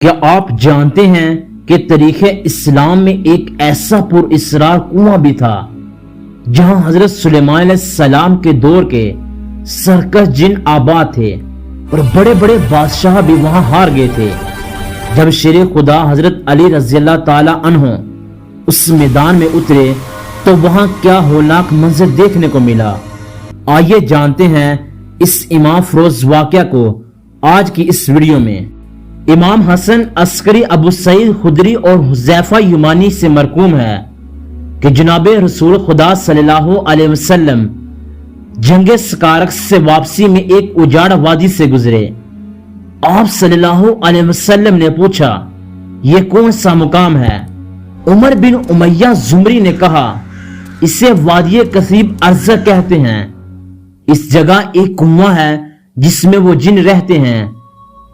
کیا آپ جانتے ہیں کہ تاریخ اسلام میں ایک ایسا پر اسرار کنواں بھی تھا جہاں حضرت سلیمان علیہ السلام کے دور کے سرکش جن آباد تھے اور بڑے بڑے بادشاہ بھی وہاں ہار گئے تھے۔ جب شیر خدا حضرت علی رضی اللہ تعالی عنہ اس میدان میں اترے تو وہاں کیا ہولناک منظر دیکھنے کو ملا۔ آئیے جانتے ہیں اس امام فروز واقعہ کو آج کی اس ویڈیو میں۔ امام حسن عسکری ابو سعید خدری اور حذیفہ یمانی سے مرقوم ہے کہ جناب رسول خدا صلی اللہ علیہ وسلم جنگ سکارک سے واپسی میں ایک اجاڑ وادی سے گزرے۔ آپ صلی اللہ علیہ وسلم نے پوچھا، یہ کون سا مقام ہے؟ عمر بن امیہ زمری نے کہا، اسے وادی کثیب ارض کہتے ہیں۔ اس جگہ ایک کنواں ہے جس میں وہ جن رہتے ہیں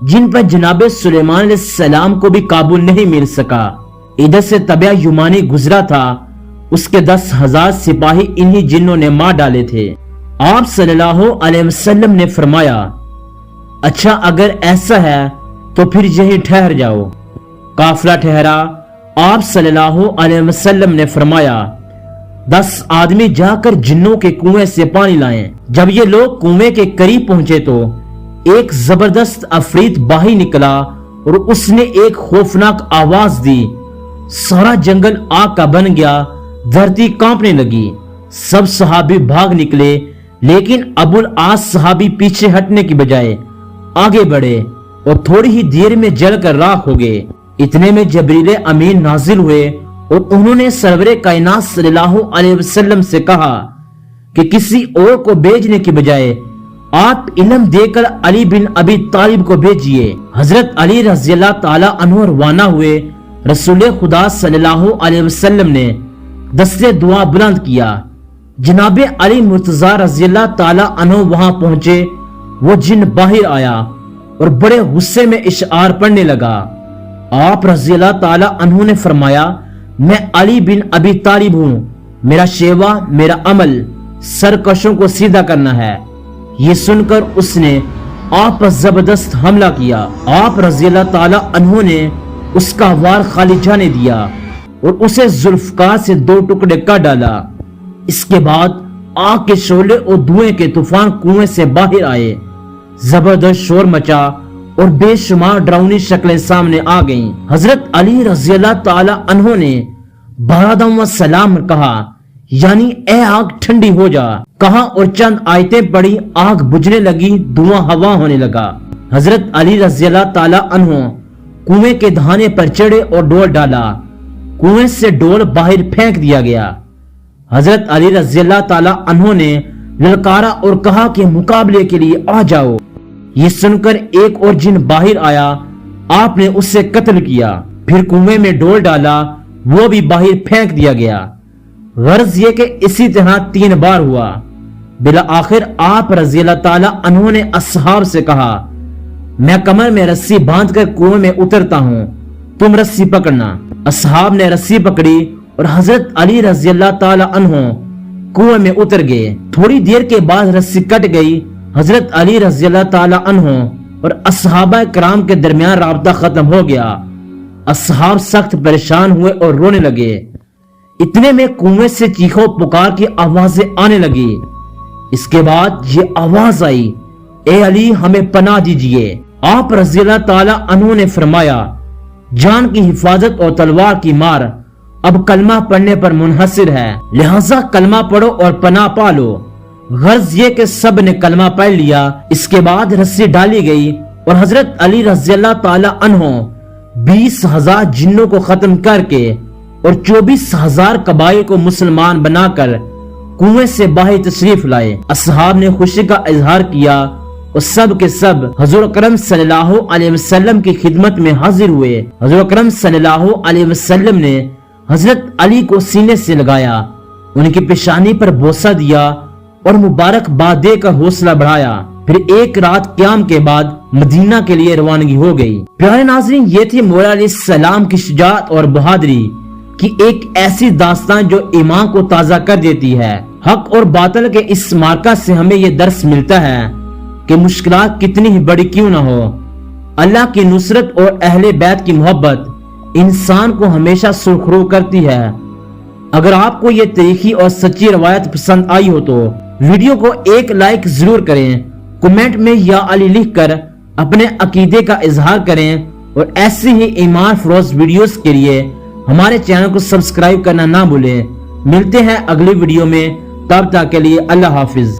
جن پر جناب سلیمان علیہ السلام کو بھی قابو نہیں مل سکا۔ ادھر سے طبیعہ یمانی گزرا تھا، اس کے 10,000 سپاہی انہی جنوں نے مار ڈالے تھے۔ آپ صلی اللہ علیہ وسلم نے فرمایا، اچھا اگر ایسا ہے تو پھر یہیں ٹھہر جاؤ۔ قافلہ ٹھہرا۔ آپ صلی اللہ علیہ وسلم نے فرمایا، 10 آدمی جا کر جنوں کے کنویں سے پانی لائیں۔ جب یہ لوگ کنویں کے قریب پہنچے تو ایک زبردست عفریت باہی نکلا اور اس نے ایک خوفناک آواز دی۔ سارا جنگل آگ کا بن گیا، دھرتی کانپنے لگی۔ سب صحابی بھاگ نکلے، لیکن ابو العاص صحابی پیچھے ہٹنے کی بجائے آگے بڑھے اور تھوڑی ہی دیر میں جل کر راکھ ہو گئے۔ اتنے میں جبریل امین نازل ہوئے اور انہوں نے سرور کائنات صلی اللہ علیہ وسلم سے کہا کہ کسی اور کو بھیجنے کی بجائے آپ علم دے کر علی بن ابی طالب کو بھیجئے۔ حضرت علی رضی اللہ تعالی عنہ روانہ ہوئے۔ رسول خدا صلی اللہ علیہ وسلم نے دستے دعا بلند کیا۔ جناب علی مرتضی رضی اللہ تعالی عنہ وہاں پہنچے۔ وہ جن باہر آیا اور بڑے غصے میں اشعار پڑھنے لگا۔ آپ رضی اللہ تعالی عنہ نے فرمایا، میں علی بن ابی طالب ہوں، میرا شیوا، میرا عمل سرکشوں کو سیدھا کرنا ہے۔ یہ سن کر اس نے آپ پر زبردست حملہ کیا۔ آپ رضی اللہ تعالی عنہ نے اس کا وار خالی جانے دیا اور اسے ذوالفقار سے 2 ٹکڑے کر ڈالا۔ اس کے بعد آگ کے شعلے اور دھوئیں کے طوفان کنویں سے باہر آئے۔ زبردست شور مچا اور بے شمار ڈراؤنی شکلیں سامنے آ گئیں۔ حضرت علی رضی اللہ تعالی عنہ نے بارادم و سلام کہا، یعنی اے آگ ٹھنڈی ہو جا کہا، اور چند آیتیں پڑھی، آگ بجھنے لگی، دھواں ہوا ہونے لگا۔ حضرت علی رضی اللہ تعالی عنہ کنویں کے دھانے پر چڑھے اور ڈول ڈالا۔ کنویں سے ڈول باہر پھینک دیا گیا۔ حضرت علی رضی اللہ تعالی عنہ نے للکارا اور کہا کہ مقابلے کے لیے آ جاؤ۔ یہ سن کر ایک اور جن باہر آیا، آپ نے اسے قتل کیا۔ پھر کنویں میں ڈول ڈالا، وہ بھی باہر پھینک دیا گیا۔ غرض یہ کہ اسی طرح 3 بار ہوا۔ بالآخر آپ رضی اللہ تعالی عنہ نے اصحاب سے کہا، میں کمر میں رسی باندھ کر کنویں میں اترتا ہوں، تم رسی پکڑنا۔ اصحاب نے رسی پکڑی اور حضرت علی رضی اللہ تعالی عنہ کنویں میں اتر گئے۔ تھوڑی دیر کے بعد رسی کٹ گئی۔ حضرت علی رضی اللہ تعالی عنہ اور اصحابہ کرام کے درمیان رابطہ ختم ہو گیا۔ اصحاب سخت پریشان ہوئے اور رونے لگے۔ اتنے میں کنویں سے چیخو پکار کی آوازیں آنے لگی۔ اس کے بعد یہ آواز آئی، اے علی ہمیں پناہ دیجئے۔ آپ رضی اللہ تعالی عنہ نے فرمایا، جان کی حفاظت اور تلوار کی مار اب کلمہ پڑھنے پر منحصر ہے، لہذا کلمہ پڑھو اور پناہ پالو۔ غرض یہ کہ سب نے کلمہ پڑھ لیا۔ اس کے بعد رسی ڈالی گئی اور حضرت علی رضی اللہ تعالی عنہ 20,000 جنوں کو ختم کر کے اور 24,000 قبائل کو مسلمان بنا کر کنویں سے باہر تشریف لائے۔ اصحاب نے خوشی کا اظہار کیا اور سب کے سب حضور اکرم صلی اللہ علیہ وسلم کی خدمت میں حاضر ہوئے۔ حضور اکرم صلی اللہ علیہ وسلم نے حضرت علی کو سینے سے لگایا، ان کی پیشانی پر بوسہ دیا اور مبارک باد دے کر حوصلہ بڑھایا۔ پھر ایک رات قیام کے بعد مدینہ کے لیے روانگی ہو گئی۔ پیارے ناظرین، یہ تھی مولا علیہ السلام کی شجاعت اور بہادری کی ایک ایسی داستان جو ایمان کو تازہ کر دیتی ہے۔ حق اور باطل کے اس معرکہ سے ہمیں یہ درس ملتا ہے کہ مشکلات کتنی ہی بڑی کیوں نہ ہو، اللہ کی نصرت اور اہل بیت کی محبت انسان کو ہمیشہ سرخرو کرتی ہے۔ اگر آپ کو یہ تاریخی اور سچی روایت پسند آئی ہو تو ویڈیو کو ایک لائک ضرور کریں، کمنٹ میں یا علی لکھ کر اپنے عقیدے کا اظہار کریں، اور ایسی ہی ایمان فروز ویڈیوز کے لیے ہمارے چینل کو سبسکرائب کرنا نہ بھولیں۔ ملتے ہیں اگلی ویڈیو میں، تب تک کے لیے اللہ حافظ۔